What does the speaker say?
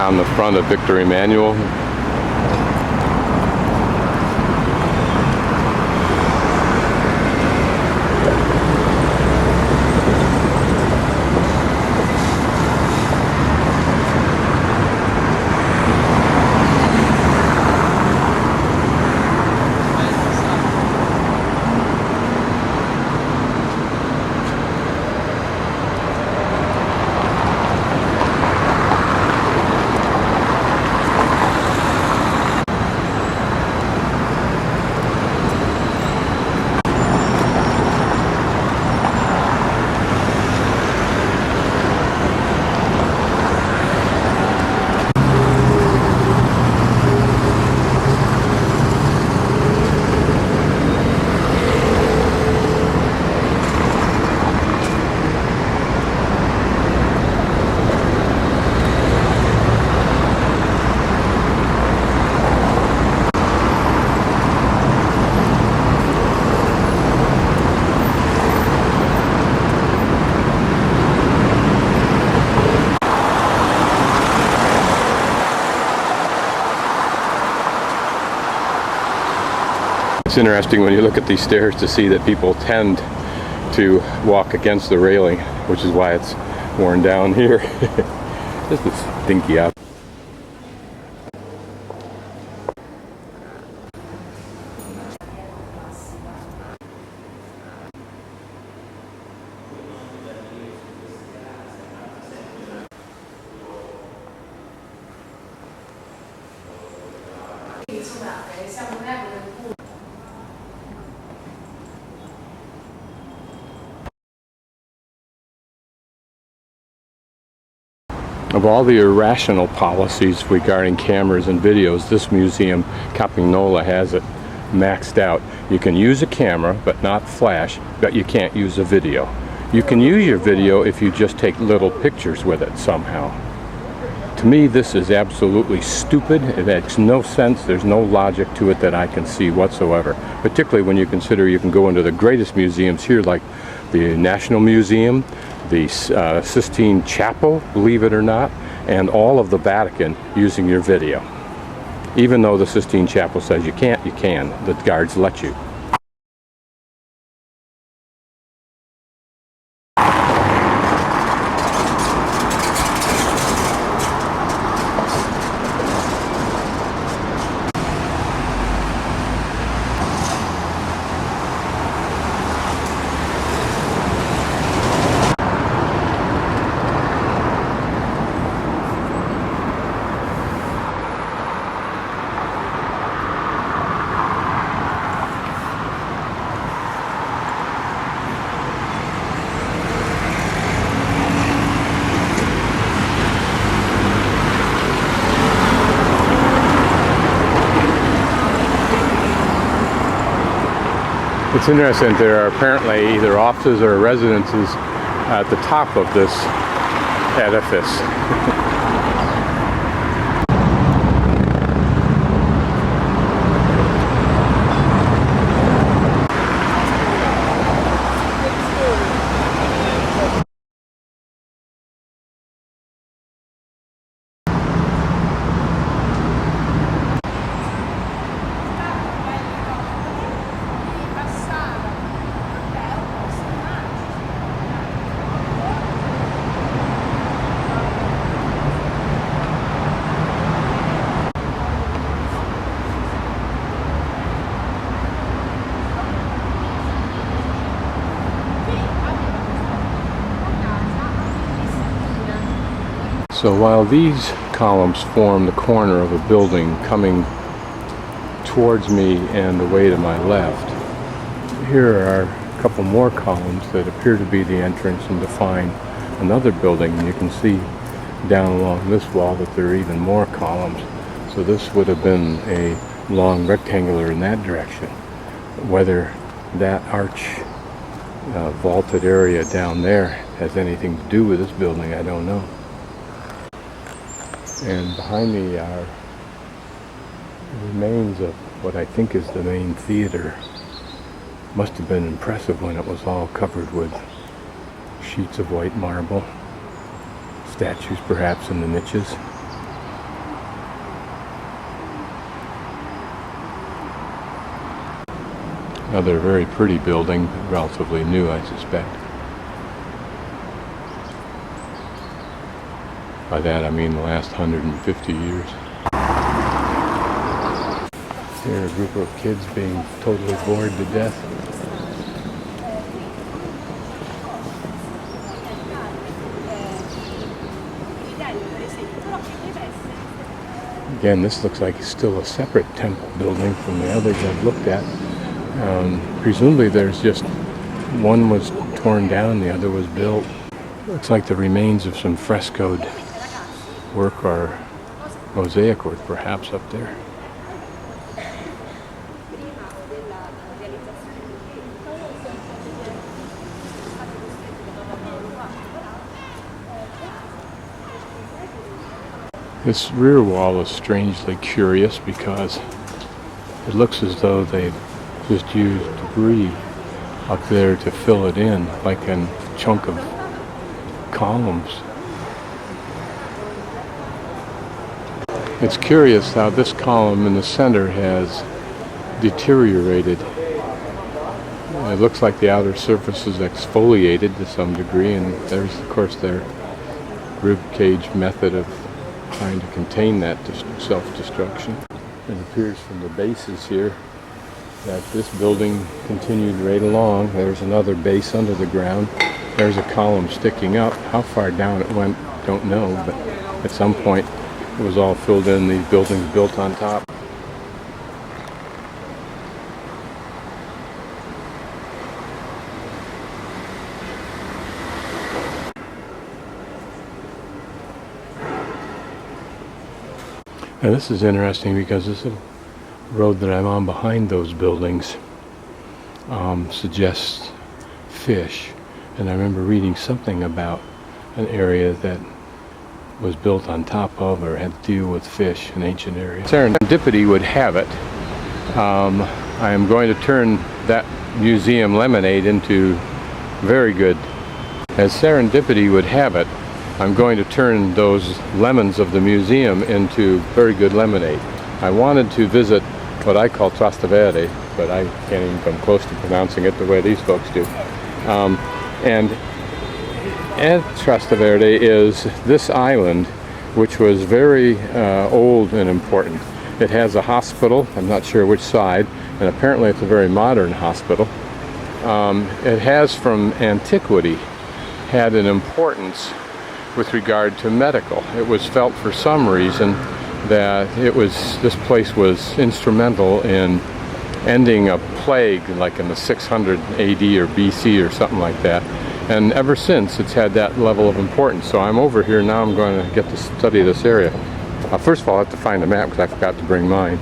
on the front of Victor Emanuel. It's interesting when you look at these stairs to see that people tend to walk against the railing, which is why it's worn down here. This is stinky out. Of all the irrational policies regarding cameras and videos, this museum, Capignola, has it maxed out. You can use a camera, but not flash, but you can't use a video. You can use your video if you just take little pictures with it somehow. To me, this is absolutely stupid. It makes no sense. There's no logic to it that I can see whatsoever, particularly when you consider you can go into the greatest museums here, like the National Museum, the Sistine Chapel, believe it or not, and all of the Vatican using your video. Even though the Sistine Chapel says you can't, you can. The guards let you. It's interesting, there are apparently either offices or residences at the top of this edifice. So while these columns form the corner of a building coming towards me and away to my left, here are a couple more columns that appear to be the entrance and define another building. And you can see down along this wall that there are even more columns. So this would have been a long rectangular in that direction. Whether that arch vaulted area down there has anything to do with this building, I don't know. And behind me are remains of what I think is the main theater. Must have been impressive when it was all covered with sheets of white marble, statues perhaps in the niches. Another very pretty building, relatively new, I suspect. By that I mean the last 150 years. Here are a group of kids being totally bored to death. Again, this looks like it's still a separate temple building from the others I've looked at. Presumably there's just one was torn down, the other was built. Looks like the remains of some frescoed work or mosaic work perhaps up there. This rear wall is strangely curious because it looks as though they've just used debris up there to fill it in, like a chunk of columns. It's curious how this column in the center has deteriorated. It looks like the outer surface is exfoliated to some degree, and there's of course their rib cage method of trying to contain that self-destruction. It appears from the bases here that this building continued right along. There's another base under the ground. There's a column sticking up. How far down it went, don't know, but at some point it was all filled in, these buildings built on top. Now this is interesting because this road that I'm on behind those buildings suggests fish. And I remember reading something about an area that was built on top of or had to deal with fish in ancient areas. Serendipity would have it. I am going to turn that museum lemonade into very good. As serendipity would have it, I'm going to turn those lemons of the museum into very good lemonade. I wanted to visit what I call Trastevere, but I can't even come close to pronouncing it the way these folks do. And at Trastevere is this island, which was very old and important. It has a hospital, I'm not sure which side, and apparently it's a very modern hospital. It has from antiquity had an importance with regard to medical. It was felt for some reason that this place was instrumental in ending a plague like in the 600 AD or BC or something like that. And ever since it's had that level of importance. So I'm over here now, I'm going to get to study this area. First of all I have to find a map because I forgot to bring mine.